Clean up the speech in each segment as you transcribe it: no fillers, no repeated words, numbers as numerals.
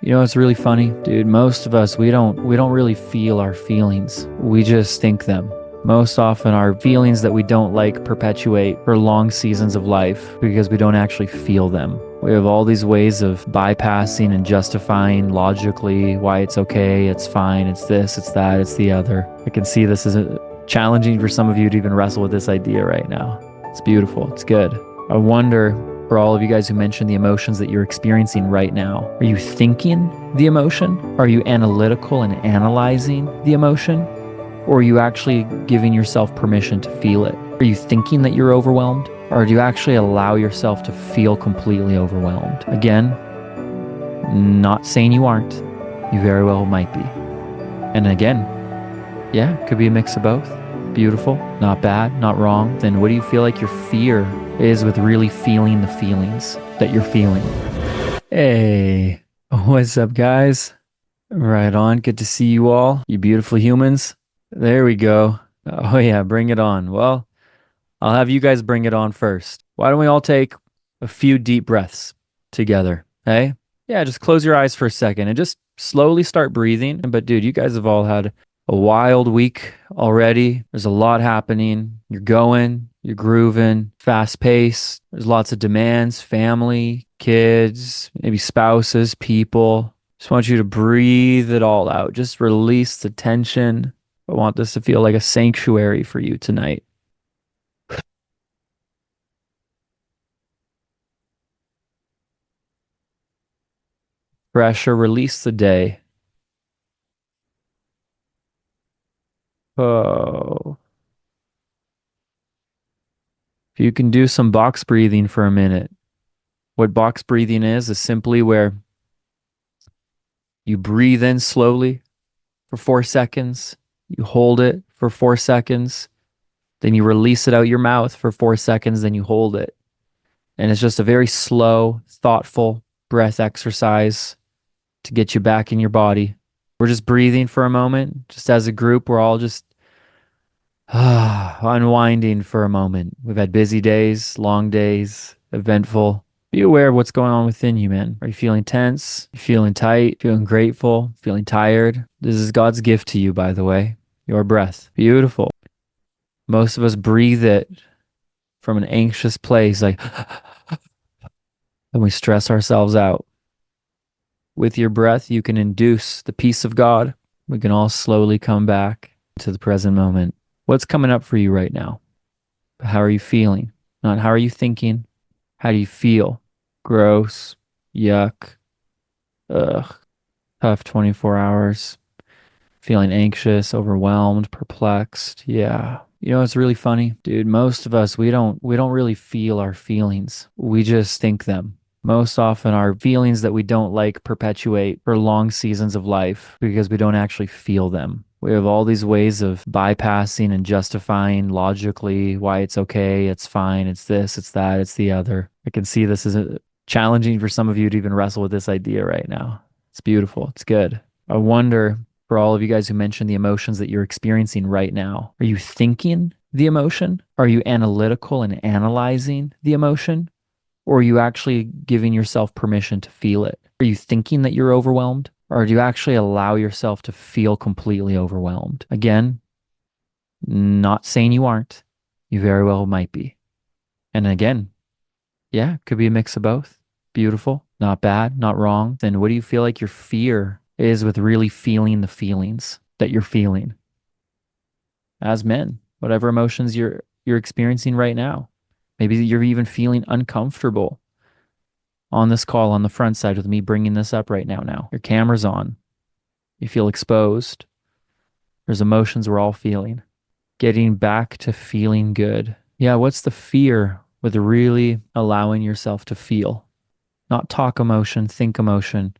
You know, it's really funny, dude. Most of us, we don't really feel our feelings. We just think them. Most often our feelings that we don't like perpetuate for long seasons of life because we don't actually feel them. We have all these ways of bypassing and justifying logically why it's okay, it's fine, it's this, it's that, it's the other. I can see this is challenging for some of you to even wrestle with this idea right now. It's beautiful. It's good. I wonder, for all of you guys who mentioned the emotions that you're experiencing right now, are you thinking the emotion? Are you analytical and analyzing the emotion? Or are you actually giving yourself permission to feel it? Are you thinking that you're overwhelmed? Or do you actually allow yourself to feel completely overwhelmed? Again, not saying you aren't. You very well might be. And again, yeah, could be a mix of both. Beautiful, not bad, not wrong. Then what do you feel like your fear is with really feeling the feelings that you're feeling? Hey, what's up, guys? Right on. Good to see you all, you beautiful humans. There we go. Oh, yeah, bring it on. Well, I'll have you guys bring it on first. Why don't we all take a few deep breaths together? Hey? Yeah, just close your eyes for a second and just slowly start breathing. But, dude, you guys have all had a wild week already. There's a lot happening. You're going, you're grooving, fast pace. There's lots of demands, family, kids, maybe spouses, people. Just want you to breathe it all out. Just release the tension. I want this to feel like a sanctuary for you tonight. Pressure, release the day. Oh, if you can do some box breathing for a minute. What box breathing is simply where you breathe in slowly for 4 seconds, you hold it for 4 seconds, then you release it out your mouth for 4 seconds, then you hold it. And it's just a very slow, thoughtful breath exercise to get you back in your body. We're just breathing for a moment, just as a group. We're all just unwinding for a moment. We've had busy days, long days, eventful. Be aware of what's going on within you, man. Are you feeling tense? You feeling tight? Feeling grateful? Feeling tired? This is God's gift to you, by the way. Your breath. Beautiful. Most of us breathe it from an anxious place, like, and we stress ourselves out. With your breath, you can induce the peace of God. We can all slowly come back to the present moment. What's coming up for you right now? How are you feeling? Not how are you thinking? How do you feel? Gross, yuck, ugh, tough 24 hours, feeling anxious, overwhelmed, perplexed. Yeah. You know, it's really funny, dude. Most of us, we don't really feel our feelings. We just think them. Most often our feelings that we don't like perpetuate for long seasons of life because we don't actually feel them. We have all these ways of bypassing and justifying logically why it's okay, it's fine, it's this, it's that, it's the other. I can see this is challenging for some of you to even wrestle with this idea right now. It's beautiful. It's good. I wonder, for all of you guys who mentioned the emotions that you're experiencing right now, are you thinking the emotion? Are you analytical and analyzing the emotion? Or are you actually giving yourself permission to feel it? Are you thinking that you're overwhelmed? Or do you actually allow yourself to feel completely overwhelmed? Again, not saying you aren't. You very well might be. And again, yeah, could be a mix of both. Beautiful, not bad, not wrong. Then what do you feel like your fear is with really feeling the feelings that you're feeling as men? Whatever emotions you're experiencing right now. Maybe you're even feeling uncomfortable on this call on the front side with me bringing this up right now. Your camera's on. You feel exposed. There's emotions we're all feeling. Getting back to feeling good. Yeah, what's the fear with really allowing yourself to feel? Not talk emotion, think emotion,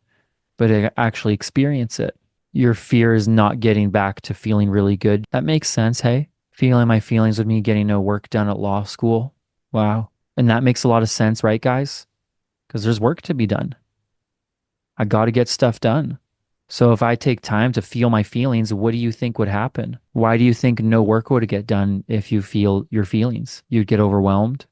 but actually experience it. Your fear is not getting back to feeling really good. That makes sense, hey? Feeling my feelings with me getting no work done at law school. Wow. And that makes a lot of sense, right, guys? Because there's work to be done. I got to get stuff done. So if I take time to feel my feelings, what do you think would happen? Why do you think no work would get done if you feel your feelings? You'd get overwhelmed.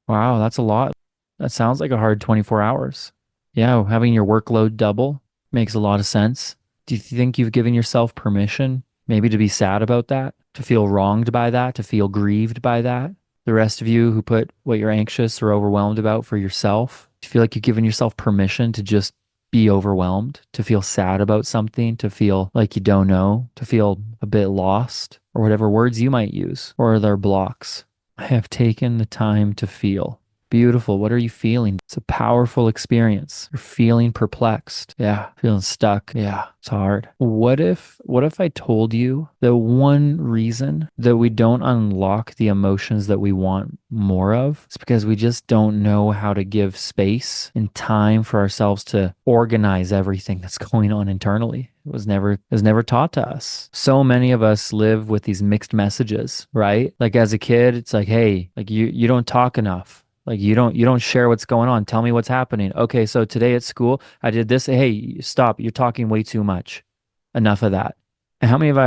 Wow, that's a lot. That sounds like a hard 24 hours. Yeah, having your workload double. Makes a lot of sense. Do you think you've given yourself permission maybe to be sad about that, to feel wronged by that, to feel grieved by that? The rest of you who put what you're anxious or overwhelmed about for yourself, do you feel like you've given yourself permission to just be overwhelmed, to feel sad about something, to feel like you don't know, to feel a bit lost, or whatever words you might use, or are there blocks? I have taken the time to feel. Beautiful. What are you feeling? It's a powerful experience. You're feeling perplexed. Yeah. Feeling stuck. Yeah. It's hard. What if I told you that one reason that we don't unlock the emotions that we want more of is because we just don't know how to give space and time for ourselves to organize everything that's going on internally. It was never taught to us. So many of us live with these mixed messages, right? Like as a kid, it's like, hey, like you don't talk enough. Like you don't share what's going on. Tell me what's happening. Okay, so today at school, I did this. Hey, stop. You're talking way too much. Enough of that. And how many of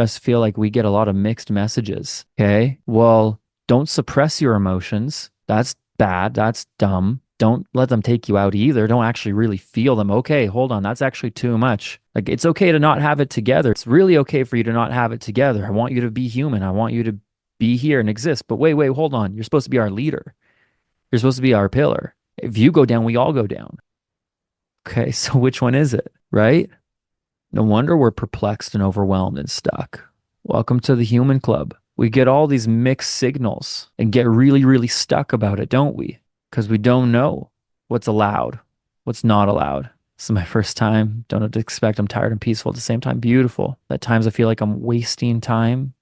us feel like we get a lot of mixed messages? Okay? Well, don't suppress your emotions. That's bad. That's dumb. Don't let them take you out either. Don't actually really feel them. Okay, hold on. That's actually too much. Like it's okay to not have it together. It's really okay for you to not have it together. I want you to be human. I want you to be here and exist. But wait, hold on. You're supposed to be our leader. You're supposed to be our pillar. If you go down, we all go down. Okay, so which one is it, right? No wonder we're perplexed and overwhelmed and stuck. Welcome to the human club. We get all these mixed signals and get really, really stuck about it, don't we? Because we don't know what's allowed, what's not allowed. This is my first time. Don't have to expect I'm tired and peaceful at the same time. Beautiful. At times I feel like I'm wasting time.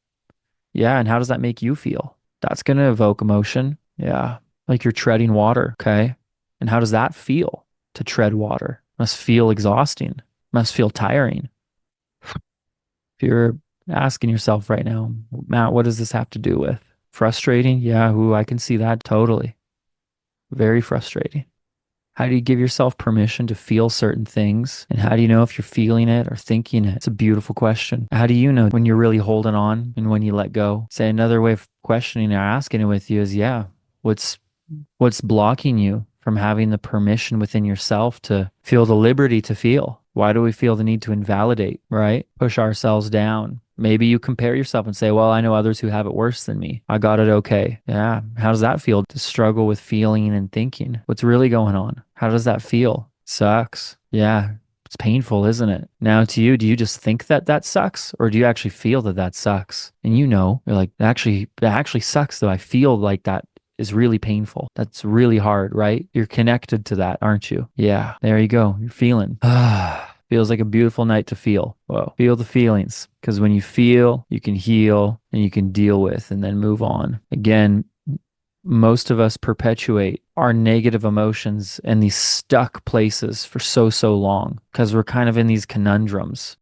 Yeah, and how does that make you feel? That's going to evoke emotion. Yeah, like you're treading water. Okay. And how does that feel to tread water? Must feel exhausting, must feel tiring. If you're asking yourself right now, Matt, what does this have to do with? Frustrating? Yeah, ooh, I can see that totally. Very frustrating. How do you give yourself permission to feel certain things? And how do you know if you're feeling it or thinking it? It's a beautiful question. How do you know when you're really holding on and when you let go? Say another way of questioning or asking it with you is, yeah, what's what's blocking you from having the permission within yourself to feel the liberty to feel? Why do we feel the need to invalidate, right? Push ourselves down. Maybe you compare yourself and say, well, I know others who have it worse than me. I got it okay. Yeah. How does that feel to struggle with feeling and thinking? What's really going on? How does that feel? Sucks. Yeah. It's painful, isn't it? Now to you, do you just think that that sucks or do you actually feel that that sucks? And you're like, that actually sucks though. I feel like that is really painful. That's really hard, right? You're connected to that, aren't you? Yeah, there you go. You're feeling. Feels like a beautiful night to feel. Whoa. Feel the feelings. Because when you feel, you can heal and you can deal with and then move on. Again, most of us perpetuate our negative emotions in these stuck places for so long because we're kind of in these conundrums.